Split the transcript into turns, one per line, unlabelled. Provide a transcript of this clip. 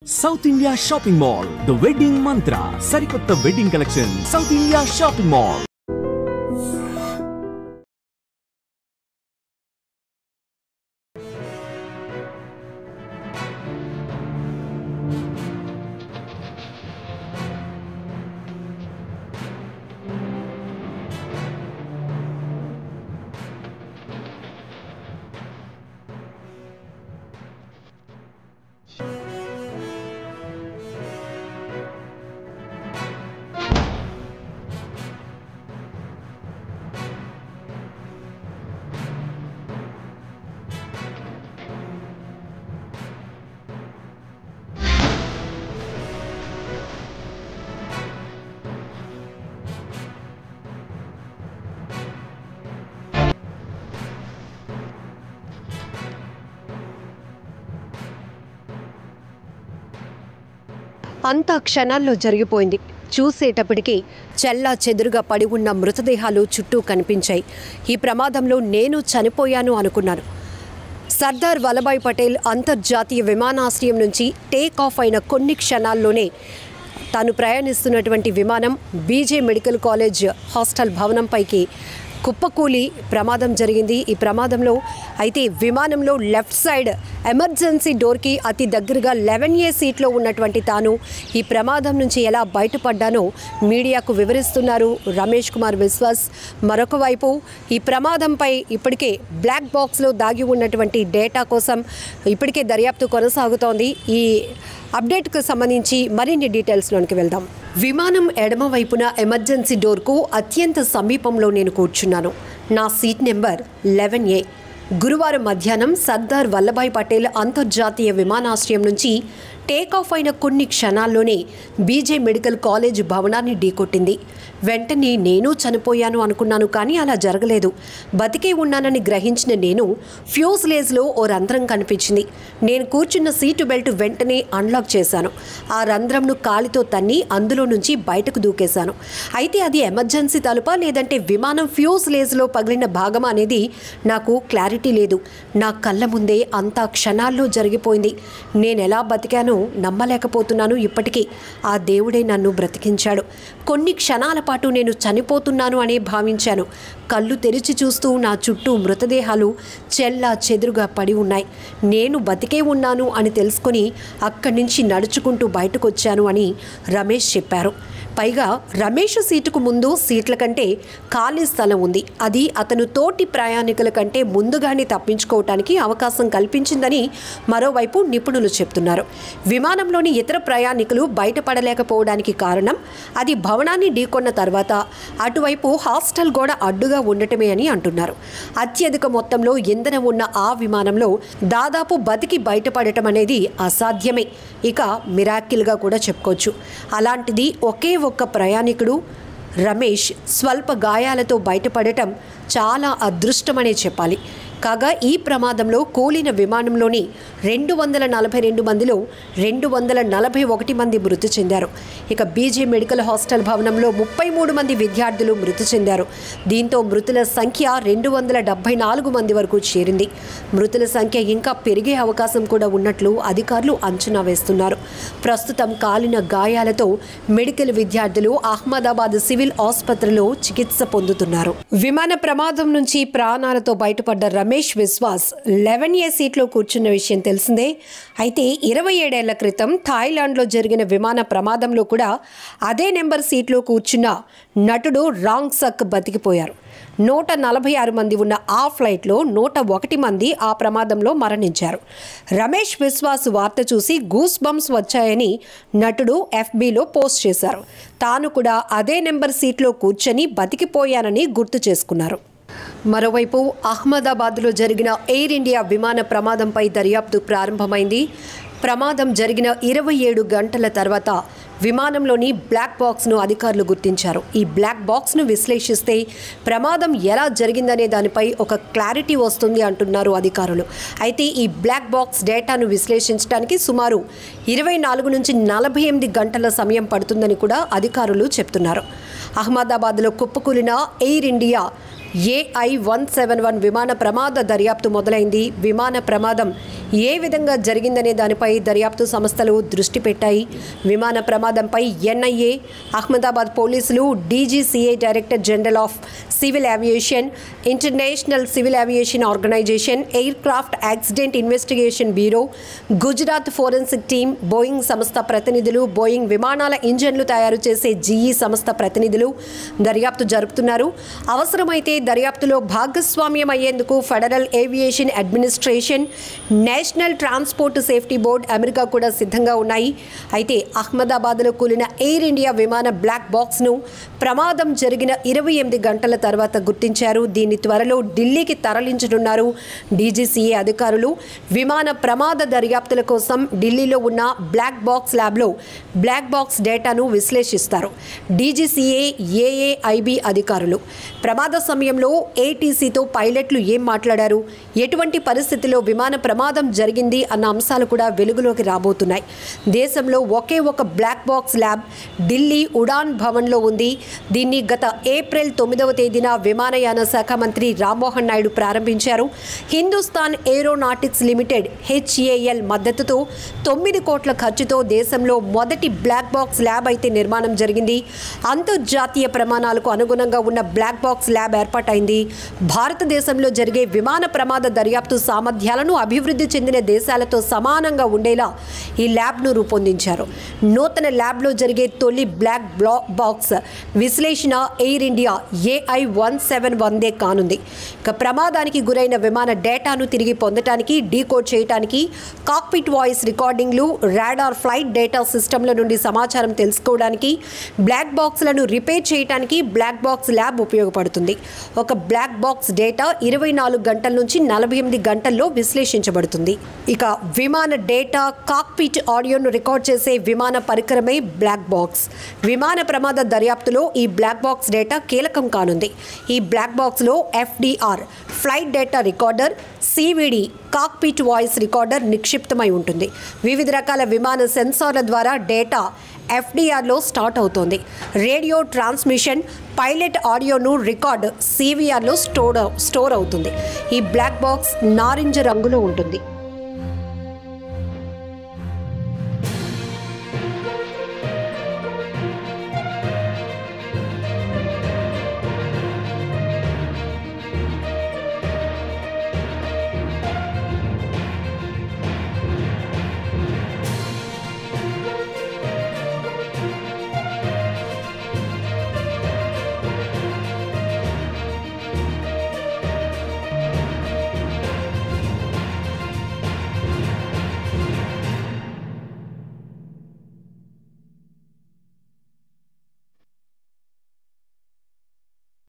South India Shopping Mall, the wedding mantra, Sarikotta wedding collection, South India Shopping Mall.
అంతా క్షణాల్లో జరిగిపోయింది. చూసేటప్పటికి చెల్లా చెదురుగా పడి ఉన్న మృతదేహాలు చుట్టూ కనిపించాయి. ఈ ప్రమాదంలో నేను చనిపోయాను అనుకున్నాను. సర్దార్ వల్లభాయ్ పటేల్ అంతర్జాతీయ విమానాశ్రయం నుంచి టేక్ ఆఫ్ అయిన కొన్ని క్షణాల్లోనే తాను ప్రయాణిస్తున్నటువంటి విమానం బీజే మెడికల్ కాలేజ్ హాస్టల్ భవనంపైకి కుప్పకూలి ప్రమాదం జరిగింది. ఈ ప్రమాదంలో అయితే విమానంలో లెఫ్ట్ సైడ్ ఎమర్జెన్సీ డోర్కి అతి దగ్గరగా 11A సీట్లో ఉన్నటువంటి తాను ఈ ప్రమాదం నుంచి ఎలా బయటపడ్డానో మీడియాకు వివరిస్తున్నారు రమేష్ కుమార్ విశ్వాస్. మరొక వైపు ఈ ప్రమాదంపై ఇప్పటికే బ్లాక్ బాక్స్లో దాగి ఉన్నటువంటి డేటా కోసం ఇప్పటికే దర్యాప్తు కొనసాగుతోంది. ఈ అప్డేట్కు సంబంధించి మరిన్ని డీటెయిల్స్లోనికి వెళ్దాం. విమానం ఎడమ వైపున ఎమర్జెన్సీ డోర్కు అత్యంత సమీపంలో నేను కూర్చున్నాను. నా సీట్ నెంబర్ 11A. గురువారం మధ్యాహ్నం సర్దార్ వల్లభాయ్ పటేల్ అంతర్జాతీయ విమానాశ్రయం నుంచి టేక్ ఆఫ్ అయిన కొన్ని క్షణాల్లోనే బీజే మెడికల్ కాలేజ్ భవనాన్ని ఢీకొట్టింది. వెంటనే నేను చనిపోయాను అనుకున్నాను, కానీ అలా జరగలేదు. బతికే ఉన్నానని గ్రహించిన నేను ఫ్యూజ్లేజ్లో ఓ రంధ్రం కనిపించింది. నేను కూర్చున్న సీటు బెల్ట్ వెంటనే అన్లాక్ చేశాను. ఆ రంధ్రంను కాలితో తన్ని అందులో నుంచి బయటకు దూకేశాను. అయితే అది ఎమర్జెన్సీ తలుపా లేదంటే విమానం ఫ్యూజ్లేజ్లో పగిలిన భాగమా అనేది నాకు క్లారిటీ లేదు. నా కళ్ళ ముందే అంతా క్షణాల్లో జరిగిపోయింది. నేను ఎలా బతికానో నమ్మలేకపోతున్నాను. ఇప్పటికీ ఆ దేవుడే నన్ను బ్రతికించాడు. కొన్ని క్షణాల పాటు నేను చనిపోతున్నాను అనే భావించాను. కళ్ళు తెరిచి చూస్తూ నా చుట్టూ మృతదేహాలు చెల్లా చెదురుగా పడి ఉన్నాయి. నేను బతికే ఉన్నాను అని తెలుసుకొని అక్కడి నుంచి నడుచుకుంటూ బయటకు వచ్చాను అని రమేష్ చెప్పారు. పైగా రమేష్ సీటుకు ముందు సీట్ల కంటే ఖాళీ స్థలం ఉంది. అది అతను తోటి ప్రయాణికుల కంటే ముందుగానే తప్పించుకోవటానికి అవకాశం కల్పించిందని మరోవైపు నిపుణులు చెప్తున్నారు. విమానంలోని ఇతర ప్రయాణికులు బయటపడలేకపోవడానికి కారణం అది భవనాన్ని ఢీకొన్న తర్వాత అటువైపు హాస్టల్ గోడ అడ్డుగా ఉండటమే అని అంటున్నారు. అత్యధిక మొత్తంలో ఇంధనం ఉన్న ఆ విమానంలో దాదాపు బతికి బయటపడటం అనేది అసాధ్యమే, ఇక మిరాకిల్గా కూడా చెప్పుకోవచ్చు. అలాంటిది ఒకే ఒక్క ప్రయాణికుడు రమేష్ స్వల్ప గాయాలతో బయటపడటం చాలా అదృష్టమనే చెప్పాలి. కాగా ఈ ప్రమాదంలో కూలిన విమానంలోని 242 మందిలో 241 మంది మృతి చెందారు. ఇక బీజే మెడికల్ హాస్టల్ భవనంలో 33 మంది విద్యార్థులు మృతి చెందారు. దీంతో మృతుల సంఖ్య 274 మంది వరకు చేరింది. మృతుల సంఖ్య ఇంకా పెరిగే అవకాశం కూడా ఉన్నట్లు అధికారులు అంచనా వేస్తున్నారు. ప్రస్తుతం కాలిన గాయాలతో మెడికల్ విద్యార్థులు అహ్మదాబాద్ సివిల్ ఆసుపత్రిలో చికిత్స పొందుతున్నారు. విమాన ప్రమాదం నుంచి ప్రాణాలతో బయటపడ్డ రమేష్ విశ్వాస్ 11A సీట్లో కూర్చున్న విషయం తెలిసిందే. అయితే 27 ఏళ్ల క్రితం థాయిలాండ్లో జరిగిన విమాన ప్రమాదంలో కూడా అదే నెంబర్ సీట్లో కూర్చున్న నటుడు రాంగ్ సక్ బతికిపోయారు. 146 మంది ఉన్న ఆ ఫ్లైట్లో 101 మంది ఆ ప్రమాదంలో మరణించారు. రమేష్ విశ్వాస్ వార్త చూసి గూస్ బంప్స్ వచ్చాయని నటుడు FBలో పోస్ట్ చేశారు. తాను కూడా అదే నెంబర్ సీట్లో కూర్చొని బతికిపోయానని గుర్తు చేసుకున్నారు. మరోవైపు అహ్మదాబాద్లో జరిగిన ఎయిర్ ఇండియా విమాన ప్రమాదంపై దర్యాప్తు ప్రారంభమైంది. ప్రమాదం జరిగిన 27 గంటల తర్వాత విమానంలోని బ్లాక్ బాక్స్ను అధికారులు గుర్తించారు. ఈ బ్లాక్ బాక్స్ను విశ్లేషిస్తే ప్రమాదం ఎలా జరిగిందనే దానిపై ఒక క్లారిటీ వస్తుంది అంటున్నారు అధికారులు. అయితే ఈ బ్లాక్ బాక్స్ డేటాను విశ్లేషించడానికి సుమారు 24 నుంచి 48 గంటల సమయం పడుతుందని కూడా అధికారులు చెప్తున్నారు. అహ్మదాబాద్లో కుప్పకూలిన ఎయిర్ ఇండియా AI-171 విమాన ప్రమాద దర్యాప్తు మొదలైంది. విమాన ప్రమాదం ఏ విధంగా జరిగిందనే దానిపై దర్యాప్తు సంస్థలు దృష్టి పెట్టాయి. విమాన ప్రమాదంపై NIA, అహ్మదాబాద్ పోలీసులు, DGCA director general of civil aviation, international civil aviation organisation, aircraft accident investigation bureau, Gujarat forensic team, Boeing సంస్థ ప్రతినిధులు, బోయింగ్ విమానాల ఇంజన్లు తయారు చేసే GE సంస్థ ప్రతినిధులు దర్యాప్తు జరుపుతున్నారు. అవసరమైతే దర్యాప్తులో భాగస్వామ్యం అయ్యేందుకు federal aviation administration, national transport safety board, America కూడా సిద్ధంగా ఉన్నాయి. అయితే అహ్మదాబాద్లో కూలిన ఎయిర్ ఇండియా విమాన బ్లాక్ బాక్స్ను ప్రమాదం జరిగిన 28 గంటల తర్వాత గుర్తించారు. దీన్ని త్వరలో ఢిల్లీకి తరలించనున్నారు DGCA అధికారులు. విమాన ప్రమాద దర్యాప్తుల కోసం ఢిల్లీలో ఉన్న బ్లాక్ బాక్స్ ల్యాబ్లో బ్లాక్ బాక్స్ డేటాను విశ్లేషిస్తారు DGCA AAIB అధికారులు. ప్రమాద సమయంలో ATCతో పైలట్లు ఏం మాట్లాడారు, ఎటువంటి పరిస్థితిలో విమాన ప్రమాదం జరిగింది అన్న అంశాలు కూడా వెలుగులోకి రాబోతున్నాయి. దేశంలో ఒకే ఒక black box lab Delhi Udan భవన్లో ఉంది. దీన్ని గత ఏప్రిల్ 9వ తేదీన విమానయాన శాఖ మంత్రి రామ్మోహన్ నాయుడు ప్రారంభించారు. హిందుస్థాన్ ఏరోనాటిక్స్ లిమిటెడ్ HAL మద్దతుతో 9 కోట్ల ఖర్చుతో దేశంలో మొదటి బ్లాక్ బాక్స్ ల్యాబ్ అయితే నిర్మాణం జరిగింది. అంతర్జాతీయ ప్రమాణాలకు అనుగుణంగా ఉన్న బ్లాక్ బాక్స్ ల్యాబ్ ఏర్పాటైంది. భారతదేశంలో జరిగే విమాన ప్రమాద దర్యాప్తు సామర్థ్యాలను అభివృద్ధి చెందిన దేశాలతో సమానంగా ఉండేలా ఈ ల్యాబ్ను రూపొందించారు. నూతన ల్యాబ్లో జరిగే తొలి బ్లాక్ బాక్స్ విశ్లేషణ ఎయిర్ ఇండియా AI-171 కానుంది. ఇక ప్రమాదానికి గురైన విమాన డేటాను తిరిగి పొందడానికి, డీకోడ్ చేయడానికి, కాక్పిట్ వాయిస్ రికార్డింగ్లు, రాడార్ ఫ్లైట్ డేటా సిస్టమ్ల నుండి సమాచారం తెలుసుకోవడానికి, బ్లాక్ బాక్స్లను రిపేర్ చేయడానికి బ్లాక్ బాక్స్ ల్యాబ్ ఉపయోగపడుతుంది. ఒక బ్లాక్ బాక్స్ డేటా 24 గంటల నుంచి 48 గంటల్లో విశ్లేషించబడుతుంది. ఇక విమాన డేటా, కాక్పిట్ ఆడియోను రికార్డ్ చేసే విమాన పరికరమే బ్లాక్ బాక్స్. విమాన ప్రమాద దర్యాప్తులో ఈ బ్లాక్ బాక్స్ డేటా కీలకం కానుంది. ఈ బ్లాక్ బాక్స్లో FDR flight data recorder, CVD cockpit voice recorder నిక్షిప్తమై ఉంటుంది. వివిధ రకాల విమాన సెన్సార్ల ద్వారా డేటా FDRలో స్టార్ట్ అవుతోంది. రేడియో ట్రాన్స్మిషన్, పైలట్ ఆడియోను రికార్డ్ CVRలో స్టోర్ అవుతుంది. ఈ బ్లాక్ బాక్స్ నారింజ రంగులో ఉంటుంది.